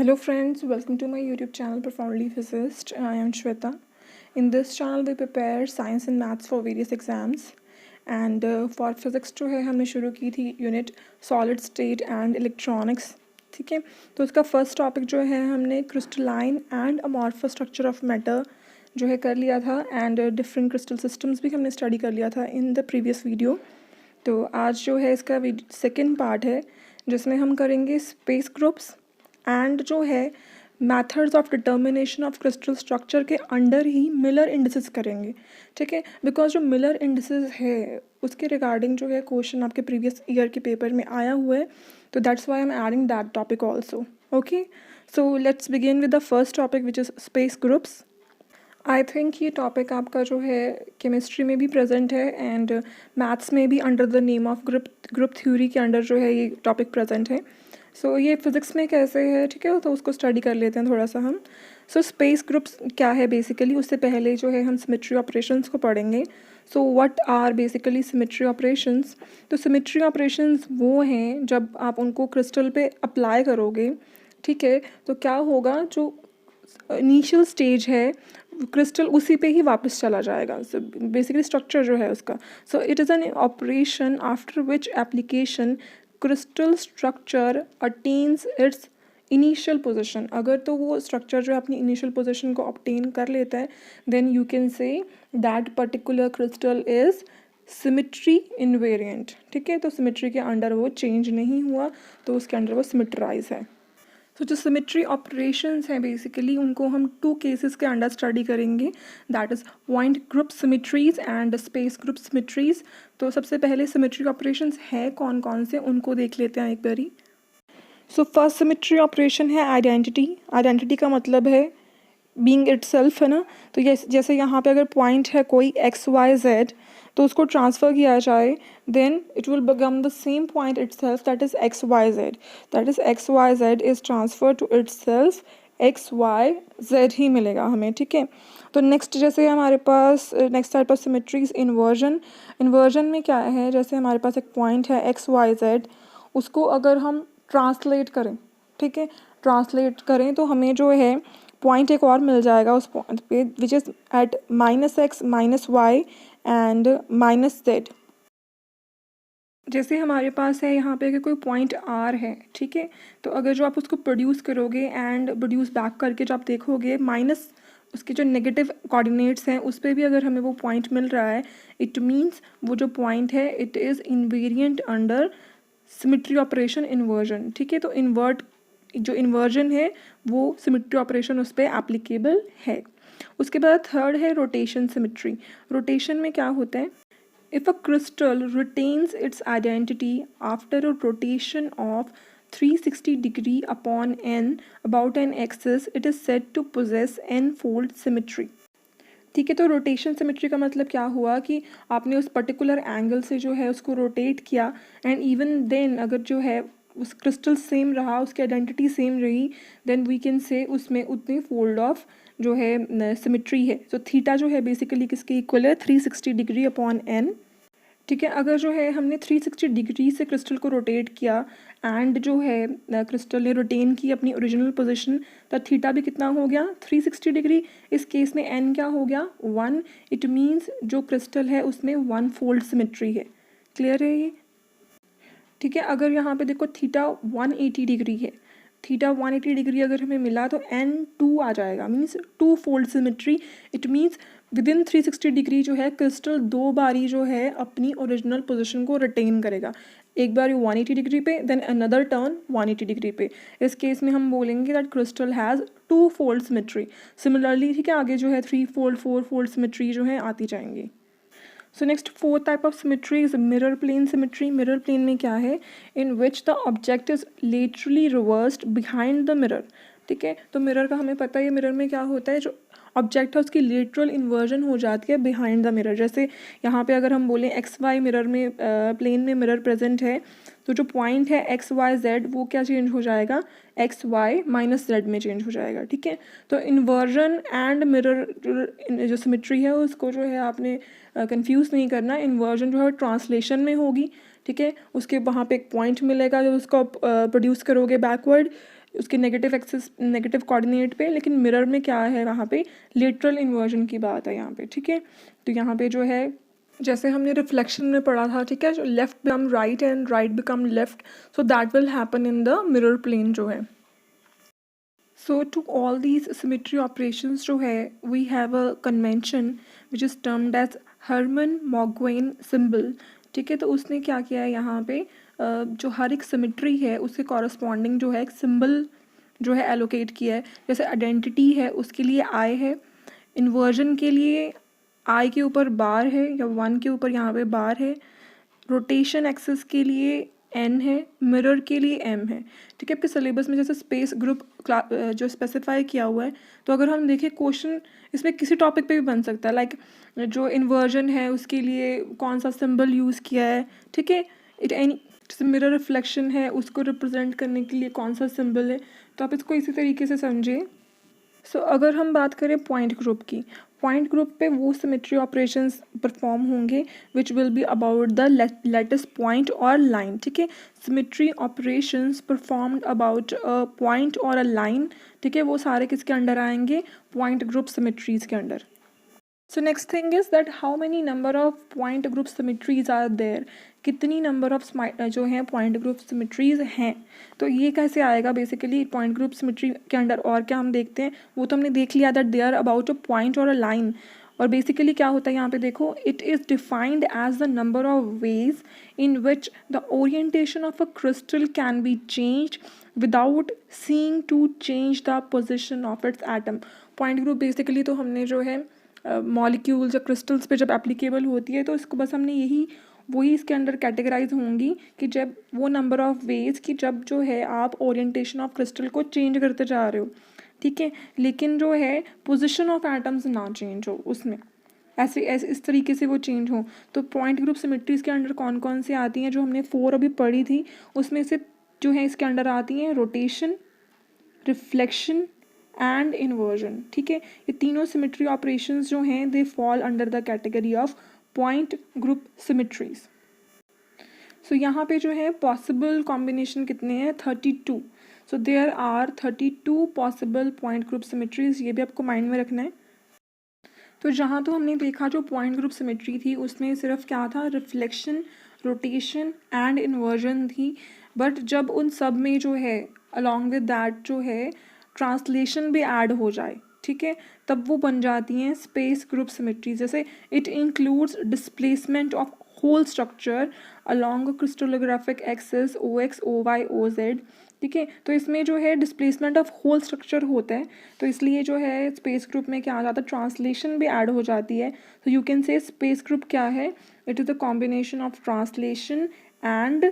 Hello friends, welcome to my YouTube channel Profoundly Physicist. I am Shweta. In this channel we prepare science and maths for various exams. And for physics जो है हमने शुरू की थी unit solid state and electronics. ठीक है, तो उसका फर्स्ट टॉपिक जो है हमने crystalline and amorphous structure of matter जो है कर लिया था एंड डिफरेंट क्रिस्टल सिस्टम्स भी हमने स्टडी कर लिया था इन द प्रीवियस वीडियो. तो आज जो है इसका सेकेंड पार्ट है जिसमें हम करेंगे स्पेस ग्रुप्स एंड जो है methods of determination of crystal structure के अंडर ही मिलर इंडिसेस करेंगे. ठीक है, बिकॉज जो मिलर इंडिसेस है उसके रिगार्डिंग जो है क्वेश्चन आपके प्रीवियस ईयर के पेपर में आया हुआ है, तो that's why I am adding that topic also. Okay, so let's begin with the first topic which is space groups. I think ये टॉपिक आपका जो है केमिस्ट्री में भी प्रेजेंट है एंड मैथ्स में भी under the name of group theory के अंडर जो है ये टॉपिक प्रेजेंट है. सो ये फिज़िक्स में कैसे है, ठीक है, तो उसको स्टडी कर लेते हैं थोड़ा सा हम. सो स्पेस ग्रुप्स क्या है बेसिकली, उससे पहले जो है हम सिमेट्री ऑपरेशंस को पढ़ेंगे. So what are basically symmetry operations. तो सिमेट्री ऑपरेशंस वो हैं जब आप उनको क्रिस्टल पे अप्लाई करोगे. ठीक है, तो क्या होगा, जो इनिशियल स्टेज है क्रिस्टल उसी पे ही वापस चला जाएगा. सो बेसिकली स्ट्रक्चर जो है उसका. So it is an operation after which application crystal structure attains it's initial position. अगर तो वो स्ट्रक्चर जो है अपनी इनिशियल पोजीशन को ऑब्टेन कर लेता है then you can say that particular crystal is symmetry invariant. ठीक है, तो सिमेट्री के अंडर वो चेंज नहीं हुआ तो उसके अंडर वो सिमेट्राइज है. तो जो सिमेट्री ऑपरेशंस हैं बेसिकली उनको हम टू केसेस के अंडर स्टडी करेंगे, that is point group symmetries and space group symmetries. तो सबसे पहले सिमेट्री ऑपरेशंस है कौन कौन से उनको देख लेते हैं एक बारी. सो फर्स्ट सिमेट्री ऑपरेशन है आइडेंटिटी. आइडेंटिटी का मतलब है बीइंग इटसेल्फ, है ना. तो ये जैसे यहाँ पे अगर पॉइंट है कोई एक्स वाई जेड तो उसको ट्रांसफ़र किया जाए then it will become the same point itself, that is X Y Z. That is X Y Z is transfer to itself X Y Z ही मिलेगा हमें. ठीक है, तो नेक्स्ट जैसे हमारे पास सिमेट्रीज इन्वर्जन. इन्वर्जन में क्या है, जैसे हमारे पास एक पॉइंट है एक्स वाई जेड, उसको अगर हम ट्रांसलेट करें, ठीक है, ट्रांसलेट करें तो हमें जो है पॉइंट एक और मिल जाएगा उस पॉइंट पे which is at -x -y and -z. जैसे हमारे पास है यहाँ पे कि कोई पॉइंट R है, ठीक है, तो अगर जो आप उसको प्रोड्यूस करोगे एंड प्रोड्यूस बैक करके जो आप देखोगे माइनस उसके जो नेगेटिव कोऑर्डिनेट्स हैं उस पर भी अगर हमें वो पॉइंट मिल रहा है, इट मीन्स वो जो पॉइंट है it is invariant under symmetry operation inversion. ठीक है, तो जो इन्वर्जन है वो सिमेट्री ऑपरेशन उस पर एप्लीकेबल है. उसके बाद थर्ड है रोटेशन सिमेट्री. रोटेशन में क्या होता है, if a crystal retains its identity after a rotation of 360 degree upon n about an axis it is said to possess n fold symmetry. ठीक है, तो रोटेशन सिमेट्री का मतलब क्या हुआ कि आपने उस पर्टिकुलर एंगल से जो है उसको रोटेट किया एंड इवन देन अगर जो है उस क्रिस्टल सेम रहा, उसकी आइडेंटिटी सेम रही, देन वी कैन से उसमें उतनी फोल्ड ऑफ जो है सिमेट्री है. तो थीटा जो है बेसिकली किसके इक्वल है, 360 डिग्री अपॉन n. ठीक है, अगर जो है हमने 360 डिग्री से क्रिस्टल को रोटेट किया एंड जो है क्रिस्टल ने रिटेन की अपनी ओरिजिनल पोजीशन, तो थीटा भी कितना हो गया, 360 डिग्री. इस केस में n क्या हो गया, 1. इट मीन्स जो क्रिस्टल है उसमें 1 फोल्ड सिमेट्री है. क्लियर है ये. ठीक है, अगर यहाँ पे देखो थीटा 180 डिग्री है, थीटा 180 डिग्री अगर हमें मिला तो n 2 आ जाएगा, means 2 fold symmetry. It means with in 360 degree जो है क्रिस्टल 2 बारी जो है अपनी ओरिजिनल पोजीशन को रिटेन करेगा. एक बार 180 डिग्री पे देन अनदर टर्न 180 डिग्री पे. इस केस में हम बोलेंगे that crystal has 2 fold symmetry. Similarly ठीक है, आगे जो है 3 फोल्ड 4 फोल्ड सिमेट्री जो है आती जाएंगी. So next fourth type of symmetry is mirror plane symmetry. Mirror plane में क्या है, in which the object is laterally reversed behind the mirror. ठीक है, तो मिरर का हमें पता है मिरर में क्या होता है, जो ऑब्जेक्ट है उसकी लेटरल इन्वर्जन हो जाती है बिहाइंड द मिरर. जैसे यहाँ पे अगर हम बोलें एक्स वाई मिरर में प्लेन में मिरर प्रेजेंट है तो जो पॉइंट है एक्स वाई जेड वो क्या चेंज हो जाएगा, एक्स वाई माइनस जेड में चेंज हो जाएगा. ठीक है, तो इन्वर्जन एंड मिरर जो सिमेट्री है उसको जो है आपने कंफ्यूज नहीं करना. इन्वर्जन जो है ट्रांसलेशन में होगी. ठीक है, उसके वहाँ पे एक पॉइंट मिलेगा जब उसको प्रोड्यूस करोगे बैकवर्ड. उसके नेगेटिव एक्सिस नेगेटिव कोऑर्डिनेट पे, लेकिन मिरर में क्या है वहाँ पे लेटरल इन्वर्जन की बात है यहाँ पे, ठीक है। तो यहाँ पे जो है जैसे हमने रिफ्लेक्शन में पढ़ा था, ठीक है, जो left become right and right become left, so that will happen in the mirror plane जो है। So to all these symmetry operations जो है we have a convention which is termed as Hermann Mauguin symbol, ठीक है। तो उसने क्या किया है यहाँ पे जो हर एक सिमेट्री है उसके कॉरस्पॉन्डिंग जो है एक सिंबल जो है एलोकेट किया है। जैसे आइडेंटिटी है उसके लिए आई है, इन्वर्जन के लिए आई के ऊपर बार है या 1 के ऊपर यहाँ पे बार है, रोटेशन एक्सिस के लिए एन है, मिरर के लिए एम है, ठीक है। आपके सिलेबस में जैसे स्पेस ग्रुप जो स्पेसिफाई किया हुआ है, तो अगर हम देखें क्वेश्चन इसमें किसी टॉपिक पे भी बन सकता है, लाइक जो इन्वर्जन है उसके लिए कौन सा सिंबल यूज़ किया है, ठीक है। इट एनी जैसे मिरर रिफ्लेक्शन है उसको रिप्रेजेंट करने के लिए कौन सा सिंबल है, तो आप इसको इसी तरीके से समझिए। सो अगर हम बात करें पॉइंट ग्रुप की, पॉइंट ग्रुप पे वो सिमेट्री ऑपरेशंस परफॉर्म होंगे which will be about the lattice point और लाइन, ठीक है। Symmetry operations performed about a point और अ लाइन, ठीक है, वो सारे किसके अंडर आएंगे, पॉइंट ग्रुप सिमेट्रीज के under. So next thing is that how many number of point group symmetries are there, कितनी नंबर ऑफ जो हैं पॉइंट ग्रुप सिमेट्रीज हैं। तो ये कैसे आएगा बेसिकली पॉइंट ग्रुप सिमेट्री के अंडर, और क्या हम देखते हैं वो तो हमने देख लिया that they are about a point और अ लाइन। और बेसिकली क्या होता है यहाँ पे देखो, it is defined as the number of ways in which the orientation of a crystal can be changed without seeing to change the position of its atom. Point group basically तो हमने जो है मॉलिक्यूल्स या crystals पे जब applicable होती है, तो इसको बस हमने यही वही इसके अंडर कैटेगराइज होंगी कि जब वो नंबर ऑफ वेज कि जब जो है आप ओरिएंटेशन ऑफ क्रिस्टल को चेंज करते जा रहे हो, ठीक है, लेकिन जो है पोजीशन ऑफ एटम्स ना चेंज हो उसमें, ऐसे ऐसे इस तरीके से वो चेंज हो। तो पॉइंट ग्रुप सिमेट्रीज के अंडर कौन कौन सी आती हैं, जो हमने 4 अभी पढ़ी थी उसमें से जो है इसके अंडर आती हैं रोटेशन, रिफ्लेक्शन एंड इन्वर्जन, ठीक है। ये तीनों सिमेट्री ऑपरेशंस जो हैं they fall under the category of point group symmetries. So यहाँ पे जो है पॉसिबल कॉम्बिनेशन कितने हैं, 32। So there are 32 possible point group symmetries, ये भी आपको माइंड में रखना है। तो जहाँ तो हमने देखा जो पॉइंट ग्रुप सिमेट्री थी उसमें सिर्फ क्या था, रिफ्लेक्शन, रोटेशन एंड इन्वर्जन थी। बट जब उन सब में जो है अलॉन्ग विद दैट जो है ट्रांसलेशन भी ऐड हो जाए, ठीक है, तब वो बन जाती हैं स्पेस ग्रुप सिमेट्री। जैसे it includes displacement of whole structure along crystallographic axis OX OY OZ, ठीक है। तो इसमें जो है डिस्प्लेसमेंट ऑफ होल स्ट्रक्चर होता है, तो इसलिए जो है स्पेस ग्रुप में क्या आ जाता है, ट्रांसलेशन भी ऐड हो जाती है। तो यू कैन से स्पेस ग्रुप क्या है, it is the combination of translation and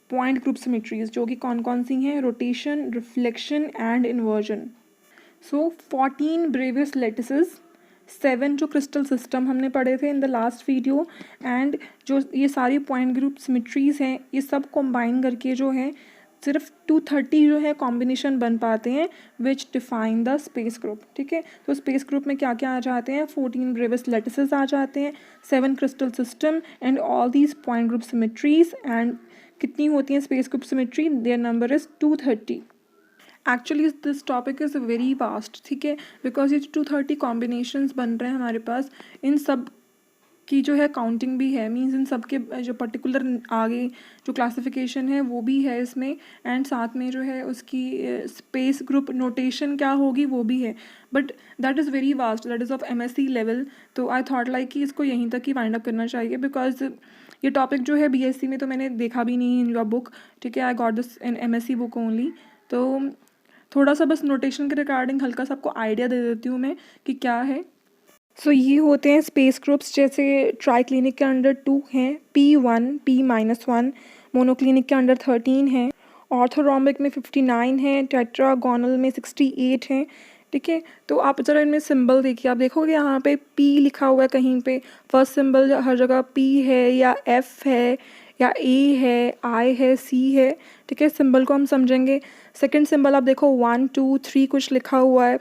point group symmetries, जो कि कौन कौन सी हैं, rotation, reflection and inversion. So 14 Bravais लेटिसेस, 7 जो क्रिस्टल सिस्टम हमने पढ़े थे in the last video, and जो ये सारी पॉइंट ग्रुप सिमेट्रीज हैं ये सब कॉम्बाइन करके जो है सिर्फ 230 जो है कॉम्बिनेशन बन पाते हैं विच डिफाइन द स्पेस ग्रुप, ठीक है। तो स्पेस ग्रुप में क्या क्या आ जाते हैं, 14 ब्रेवियस लेटिसेस आ जाते हैं, 7 crystal system and all these point group symmetries. And कितनी होती हैं space group symmetry, their number is 230। Actually this topic is very vast, ठीक है, बिकॉज ये 230 कॉम्बिनेशंस बन रहे हैं हमारे पास, इन सब की जो है काउंटिंग भी है, मीन्स इन सब के जो पर्टिकुलर आगे जो क्लासिफिकेशन है वो भी है इसमें, एंड साथ में जो है उसकी स्पेस ग्रुप नोटेशन क्या होगी वो भी है। But that is very vast, that is of MSc level. तो आई थॉट लाइक कि इसको यहीं तक ही वाइंड अप करना चाहिए, बिकॉज ये टॉपिक जो है BSc में तो मैंने देखा भी नहीं इन योर बुक, ठीक है, I got this in MSc book only. तो थोड़ा सा बस नोटेशन के रिगार्डिंग हल्का सा आपको आइडिया दे देती हूँ मैं कि क्या है। सो ये होते हैं स्पेस ग्रुप्स, जैसे ट्राईक्लिनिक के अंडर 2 हैं, P1 P-1, मोनोक्लिनिक के अंडर 13 हैं, ऑर्थोरोम्बिक में 59 हैं, टेट्रागोनल में 68 हैं, ठीक है। तो आप ज़रा इनमें सिंबल देखिए, आप देखोगे यहाँ पे P लिखा हुआ है कहीं पे, फर्स्ट सिंबल हर जगह P है या F है या A है, I है, C है, ठीक है, सिंबल को हम समझेंगे। सेकंड सिंबल आप देखो 1 2 3 कुछ लिखा हुआ है,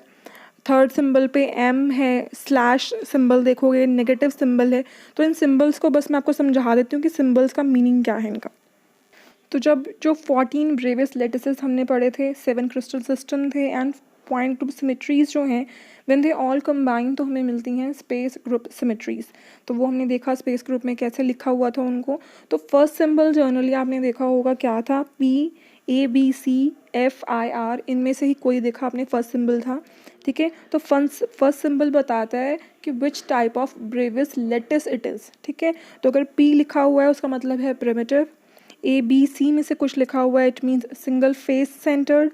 थर्ड सिंबल पे M है, स्लैश सिंबल देखोगे नेगेटिव सिंबल है। तो इन सिंबल्स को बस मैं आपको समझा देती हूँ कि सिंबल्स का मीनिंग क्या है इनका। तो जब जो 14 ब्रेवियस लेटिसेस हमने पढ़े थे, 7 क्रिस्टल सिस्टम थे एंड पॉइंट ग्रुप सिमेट्रीज जो हैं, व्हेन दे ऑल कंबाइन तो हमें मिलती हैं स्पेस ग्रुप सिमेट्रीज। तो वो हमने देखा स्पेस ग्रुप में कैसे लिखा हुआ था उनको। तो फर्स्ट सिंबल जनरली आपने देखा होगा क्या था, PABCFIR, इनमें से ही कोई देखा आपने फर्स्ट सिंबल था। ठीक है, तो फर्स्ट सिंबल बताता है कि which type of Bravais lattice it is. ठीक है, तो अगर P लिखा हुआ है उसका मतलब है प्रिमिटिव, ABC में से कुछ लिखा हुआ है it means single phase centred,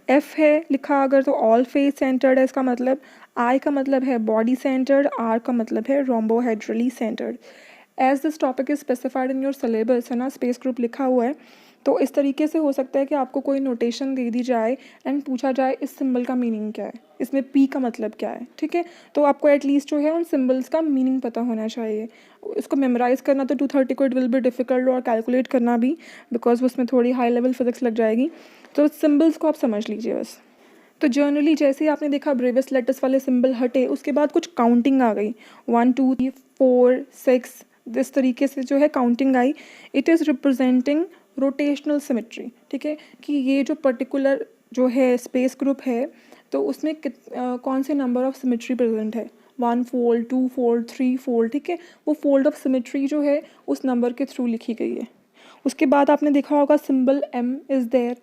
F है लिखा अगर तो ऑल फेस सेंटर्ड है इसका मतलब, I का मतलब है बॉडी सेंटर्ड, R का मतलब है rhombohedrally centred. As this topic is specified in your syllabus है ना, स्पेस ग्रुप लिखा हुआ है, तो इस तरीके से हो सकता है कि आपको कोई नोटेशन दे दी जाए एंड पूछा जाए इस सिंबल का मीनिंग क्या है, इसमें P का मतलब क्या है। ठीक है, तो आपको एटलीस्ट जो है उन सिंबल्स का मीनिंग पता होना चाहिए। इसको मेमोराइज करना तो 230 को इट विल बी डिफ़िकल्ट, और कैलकुलेट करना भी, बिकॉज उसमें थोड़ी हाई लेवल फिजिक्स लग जाएगी। तो सिंबल्स को आप समझ लीजिए बस। तो जनरली जैसे ही आपने देखा ब्रेवियस लेटर्स वाले सिंबल हटे, उसके बाद कुछ काउंटिंग आ गई, 1 2 3 4 6, इस तरीके से जो है counting I. It is representing rotational symmetry. ठीक है, कि ये जो पर्टिकुलर जो है स्पेस ग्रुप है, तो उसमें कौन से नंबर ऑफ सिमेट्री प्रेजेंट है, 1 फोल्ड 2 फोल्ड 3 फोल्ड। ठीक है, वो फोल्ड ऑफ सिमेट्री जो है उस नंबर के थ्रू लिखी गई है। उसके बाद आपने देखा होगा सिंबल M इज़ देयर।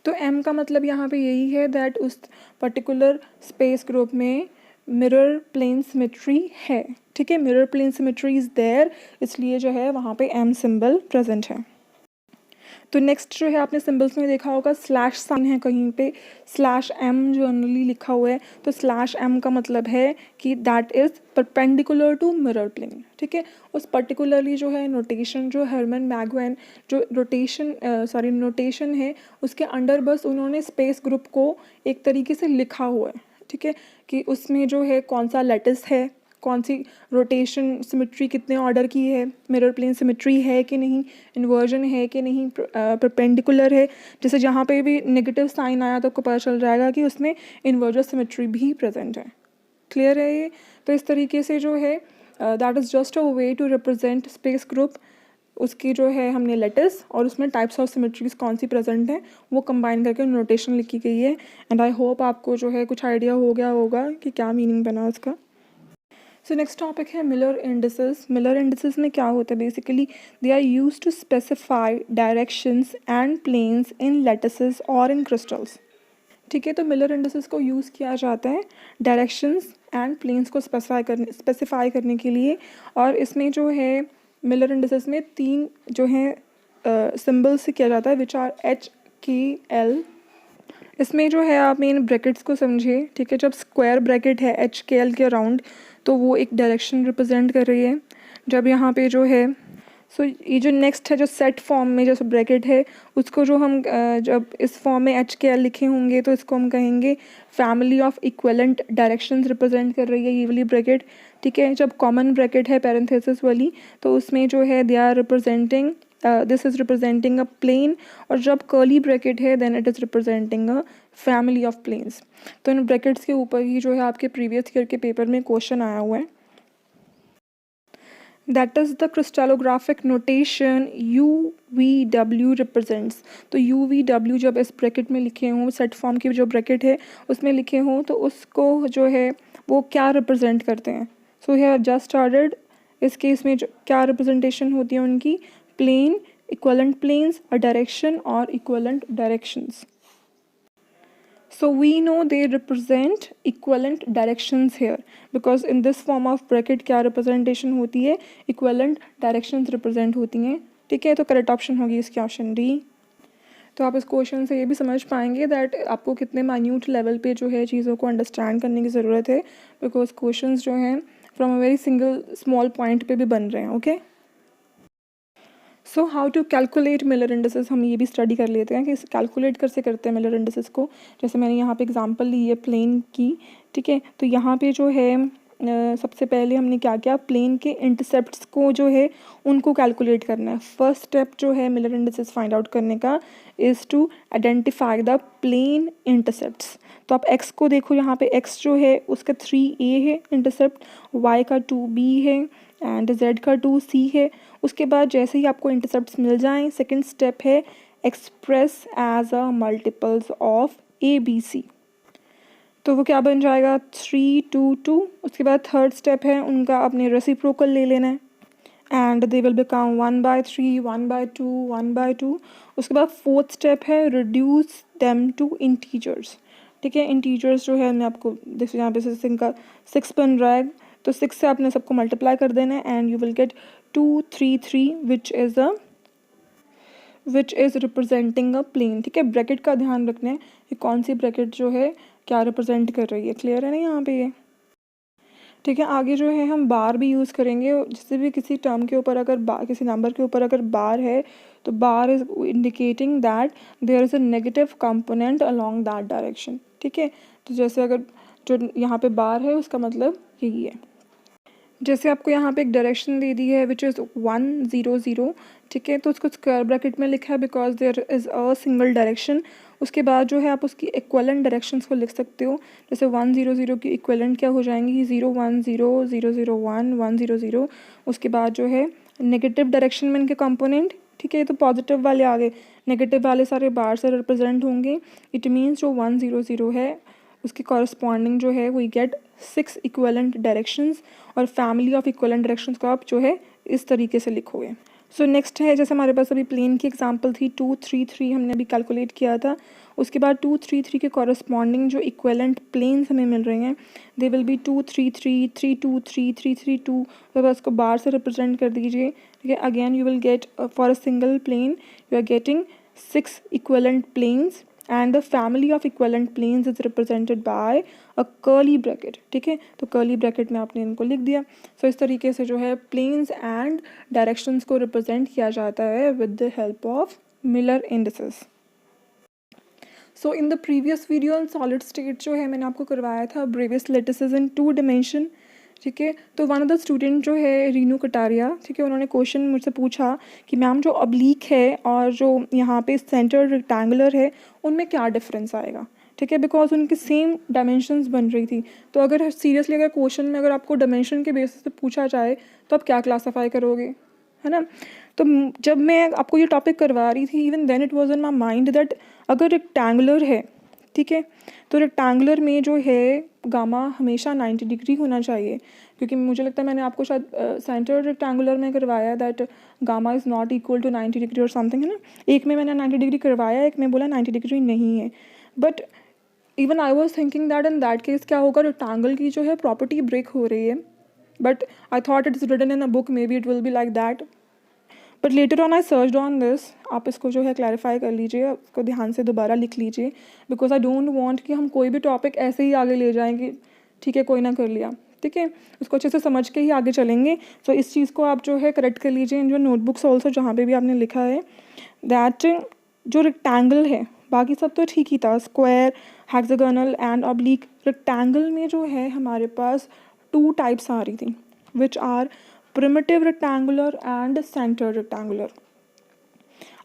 तो M का मतलब यहाँ पे यही है दैट उस पर्टिकुलर स्पेस ग्रुप में मिरर प्लेन सिमेट्री है। ठीक है, mirror plane symmetry is there, इसलिए जो है वहाँ पे M सिंबल प्रेजेंट है। तो नेक्स्ट जो है आपने सिंबल्स में देखा होगा स्लैश साइन है कहीं पे, स्लैश M जनरली लिखा हुआ है, तो स्लैश M का मतलब है कि that is perpendicular to mirror plane. ठीक है, उस पर्टिकुलरली जो है नोटेशन जो हर्मन मैगुएन जो नोटेशन है उसके अंडर बस उन्होंने स्पेस ग्रुप को एक तरीके से लिखा हुआ है। ठीक है, कि उसमें जो है कौन सा लेटिस है, कौन सी रोटेशन सिमेट्री कितने ऑर्डर की है, मिरर प्लेन सिमेट्री है कि नहीं, इन्वर्जन है कि नहीं, परपेंडिकुलर है। जैसे जहाँ पे भी नेगेटिव साइन आया तो आपको पता चल जाएगा कि उसमें इन्वर्जन सिमेट्री भी प्रेजेंट है। क्लियर है ये? तो इस तरीके से जो है that is just a way to represent space group. उसकी जो है हमने लेटिस और उसमें टाइप्स ऑफ सिमेट्रीज कौन सी प्रेजेंट हैं वो कंबाइन करके नोटेशन लिखी गई है। एंड आई होप आपको जो है कुछ आइडिया हो गया होगा कि क्या मीनिंग बना उसका। सो नेक्स्ट टॉपिक है मिलर इंडिसेस। मिलर इंडिसेस में क्या होता है, basically they are use to specify directions and planes in lattices और इन क्रिस्टल्स। ठीक है, तो मिलर इंडिसेस को यूज़ किया जाता है डायरेक्शंस एंड प्लेन्स को स्पेसिफाई करने के लिए। और इसमें जो है मिलर इंडिसेस में 3 जो हैं सिंबल्स से किया जाता है, विच आर HKL। इसमें जो है आप मेन ब्रैकेट्स को समझिए। ठीक है, जब स्क्वायर ब्रैकेट है HKL के अराउंड तो वो एक डायरेक्शन रिप्रेजेंट कर रही है। जब यहाँ पे जो है ये जो नेक्स्ट है जो सेट फॉर्म में जो ब्रैकेट है उसको जो हम जब इस फॉर्म में HKL लिखे होंगे तो इसको हम कहेंगे family of equivalent directions represent कर रही है ये वाली ब्रैकेट। ठीक है, जब कॉमन ब्रैकेट है पैरेंथेसिस वाली तो उसमें जो है they are representing this is representing a plane, और जब कर्ली ब्रैकेट है then it is representing a family of planes. तो इन ब्रैकेट्स के ऊपर ही जो है आपके प्रीवियस ईयर के पेपर में क्वेश्चन आया हुआ है। That is the crystallographic notation UVW represents. तो UVW जब इस ब्रैकेट में लिखे हों, सेट फॉर्म की जो ब्रैकेट है उसमें लिखे हों तो उसको जो है वो क्या रिप्रेजेंट करते हैं। सो हैव जस्ट स्टार्टेड, इस केस में जो क्या रिप्रेजेंटेशन होती है उनकी, plane, equivalent planes, a direction और equivalent directions. So we know they represent equivalent directions here because in this form of bracket क्या representation होती है, equivalent directions represent होती हैं। ठीक है, तो करेक्ट ऑप्शन होगी इसकी ऑप्शन डी। तो आप इस क्वेश्चन से ये भी समझ पाएंगे दैट आपको कितने माइन्यूट लेवल पे जो है चीज़ों को अंडरस्टैंड करने की ज़रूरत है, बिकॉज क्वेश्चंस जो हैं from a very single small point पे भी बन रहे हैं। Okay, so how to calculate Miller indices, हम ये भी स्टडी कर लेते हैं कि कैलकुलेट कैसे करते हैं मिलर इंडिसेस को। जैसे मैंने यहाँ पे एग्जांपल ली है प्लेन की। ठीक है, तो यहाँ पे जो है सबसे पहले हमने क्या किया, प्लेन के इंटरसेप्ट्स को जो है उनको कैलकुलेट करना है। फर्स्ट स्टेप जो है मिलर इंडिसेस फाइंड आउट करने का is to identify the plane intercepts. तो आप x को देखो, यहाँ पे x जो है उसका 3a है इंटरसेप्ट, y का 2b है एंड जेड का 2 सी है। उसके बाद जैसे ही आपको इंटरसेप्ट्स मिल जाएं, सेकंड स्टेप है express as a multiples of a b c, तो वो क्या बन जाएगा 3 2 2। उसके बाद थर्ड स्टेप है उनका अपने रेसिप्रोकल ले लेना है एंड दे विल बिकम 1/3 1/2 1/2। उसके बाद फोर्थ स्टेप है रिड्यूस देम टू इंटीजर्स। ठीक है, इंटीजर्स जो है मैं आपको देखिए यहाँ पे इनका 6 बन रहा है, तो 6 से आपने सबको मल्टीप्लाई कर देना है and you will get 2 3 3 which is representing a plane. ठीक है, ब्रैकेट का ध्यान रखना है कि कौन सी ब्रैकेट जो है क्या रिप्रेजेंट कर रही है। क्लियर है ना यहाँ पे ये? ठीक है, आगे जो है हम बार भी यूज़ करेंगे। जिससे भी किसी टर्म के ऊपर अगर किसी नंबर के ऊपर अगर बार है तो bar is indicating that there is a negative component along that direction. ठीक है, तो जैसे अगर जो यहाँ पे बार है उसका मतलब यही है। जैसे आपको यहाँ पे एक डायरेक्शन दे दी है विच इज़ 1 0 0। ठीक है, तो उसको स्क्वायर ब्रैकेट में लिखा है because there is a single direction. उसके बाद जो है आप उसकी इक्वलेंट डायरेक्शंस को लिख सकते हो। जैसे 1 0 0 की इक्वलेंट क्या हो जाएंगी 0 1 0 0 0 1 1 0 0। उसके बाद जो है नेगेटिव डायरेक्शन में इनके कंपोनेंट, ठीक है, तो पॉजिटिव वाले आगे नेगेटिव वाले सारे बार से रिप्रेजेंट होंगे। इट मीन्स जो 1 0 0 है उसके कॉरस्पॉन्डिंग जो है वी गेट 6 इक्वलेंट डायरेक्शंस, और फैमिली ऑफ इक्वलेंट डायरेक्शंस को आप जो है इस तरीके से लिखोगे। सो नेक्स्ट है, जैसे हमारे पास अभी प्लेन की एग्जांपल थी 2 3 3 हमने अभी कैलकुलेट किया था। उसके बाद 2 3 3 के कॉरस्पॉन्डिंग जो इक्वलेंट प्लेन्स हमें मिल रहे हैं दे विल बी 2 3 3 3 2 3 3 3 2। तो बस को बार से रिप्रेजेंट कर दीजिए। ठीक है, again you will get for a single plane you are getting 6 equivalent planes and the family of equivalent planes is represented by a curly bracket। ठीक है, तो curly bracket में आपने इनको लिख दिया। सो इस तरीके से जो है planes and directions को represent किया जाता है with the help of Miller indices। So in the previous video on solid state जो है मैंने आपको करवाया था ब्रेवियस लेटिसेस इन 2 dimension। ठीक है, तो वन ऑफ द स्टूडेंट जो है रीनू कटारिया, ठीक है, उन्होंने क्वेश्चन मुझसे पूछा कि मैम जो ऑब्लिक है और जो यहाँ पे सेंटर रेक्टेंगुलर है उनमें क्या डिफरेंस आएगा। ठीक है, बिकॉज उनकी सेम डायमेंशंस बन रही थी। तो अगर सीरियसली अगर क्वेश्चन में अगर आपको डायमेंशन के बेसिस पे पूछा जाए तो आप क्या क्लासीफाई करोगे, है ना। तो जब मैं आपको ये टॉपिक करवा रही थी even then it was in my mind that अगर रेक्टेंगुलर है, ठीक है, तो रेक्टेंगुलर में जो है गामा हमेशा 90 डिग्री होना चाहिए, क्योंकि मुझे लगता है मैंने आपको शायद सेंटर रेक्टेंगुलर में करवाया that gamma is not equal to 90 degree और समथिंग, है ना। एक में मैंने 90 डिग्री करवाया, एक में बोला 90 डिग्री नहीं है। But even I was thinking that in that case क्या होगा, रेक्टेंगल की जो है प्रॉपर्टी ब्रेक हो रही है। But I thought it is written in a book, may be it will be like that, but later on I search on this. आप इसको जो है क्लैरिफाई कर लीजिए, इसको ध्यान से दोबारा लिख लीजिए, बिकॉज आई डोंट वांट कि हम कोई भी टॉपिक ऐसे ही आगे ले जाएंगे, ठीक है, कोई ना कर लिया, ठीक है, उसको अच्छे से समझ के ही आगे चलेंगे। सो इस चीज़ को आप जो है करेक्ट कर लीजिए इन जो नोटबुक्स ऑल्सो जहाँ पे भी आपने लिखा है दैट जो रेक्टेंगल है, बाकी सब तो ठीक ही था, square, hexagonal and oblique. Rectangle में जो है हमारे पास 2 टाइप्स आ रही थी which are primitive rectangular and centre rectangular.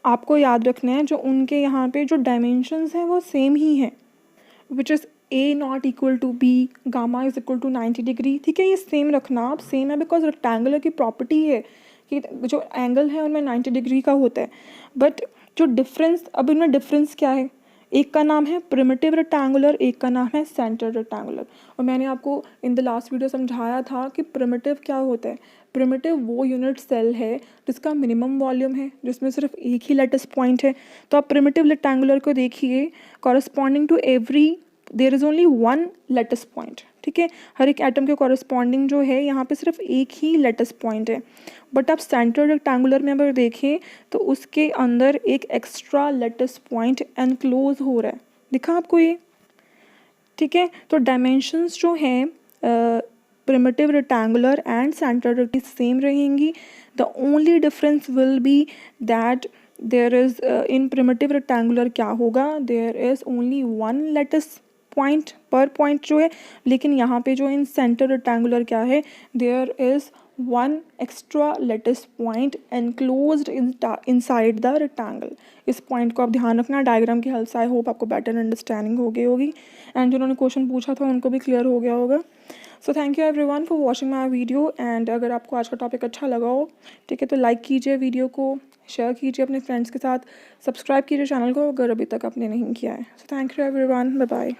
आपको याद रखना है जो उनके यहाँ पे जो डायमेंशंस हैं वो सेम ही हैं, which is a not equal to b, gamma is equal to 90 degree. ठीक है, ये सेम रखना आप, सेम है बिकॉज रेक्टेंगुलर की प्रॉपर्टी है कि जो एंगल है उनमें 90 डिग्री का होता है। बट जो डिफरेंस, अब इनमें डिफरेंस क्या है, एक का नाम है प्रिमिटिव रेक्टेंगुलर, एक का नाम है सेंटर रेक्टेंगुलर। और मैंने आपको इन द लास्ट वीडियो समझाया था कि प्रिमिटिव क्या होता है। प्रिमिटिव वो यूनिट सेल है जिसका मिनिमम वॉल्यूम है, जिसमें सिर्फ एक ही लेटिस पॉइंट है। तो आप प्रिमिटिव रेक्टेंगुलर को देखिए, corresponding to every there is only 1 lattice point. ठीक है, हर एक एटम के कॉरस्पॉन्डिंग जो है यहाँ पे सिर्फ एक ही लेटिस पॉइंट है। बट आप सेंटर रेक्टेंगुलर में अगर देखें तो उसके अंदर एक एक्स्ट्रा लेटिस पॉइंट एनक्लोज हो रहा है, दिखा आपको ये। ठीक है, तो डायमेंशंस जो हैं primitive rectangular and centre rectangular same रहेंगी। The only difference will be that there is in primitive rectangular क्या होगा, there is only 1 lattice point पर पॉइंट जो है, लेकिन यहाँ पे जो इन सेंटर रेक्टेंगुलर क्या है, there is 1 extra lattice point enclosed inside the rectangle. इस पॉइंट को आप ध्यान रखना डायग्राम की हेल्प से। आई होप आपको बेटर अंडरस्टैंडिंग हो गई होगी एंड जिन्होंने क्वेश्चन पूछा था उनको भी क्लियर हो गया होगा। सो thank you everyone for watching my video. And अगर आपको आज का टॉपिक अच्छा लगा हो, ठीक है, तो लाइक कीजिए वीडियो को, शेयर कीजिए अपने फ्रेंड्स के साथ, सब्सक्राइब कीजिए चैनल को अगर अभी तक आपने नहीं किया है। So thank you everyone, bye bye.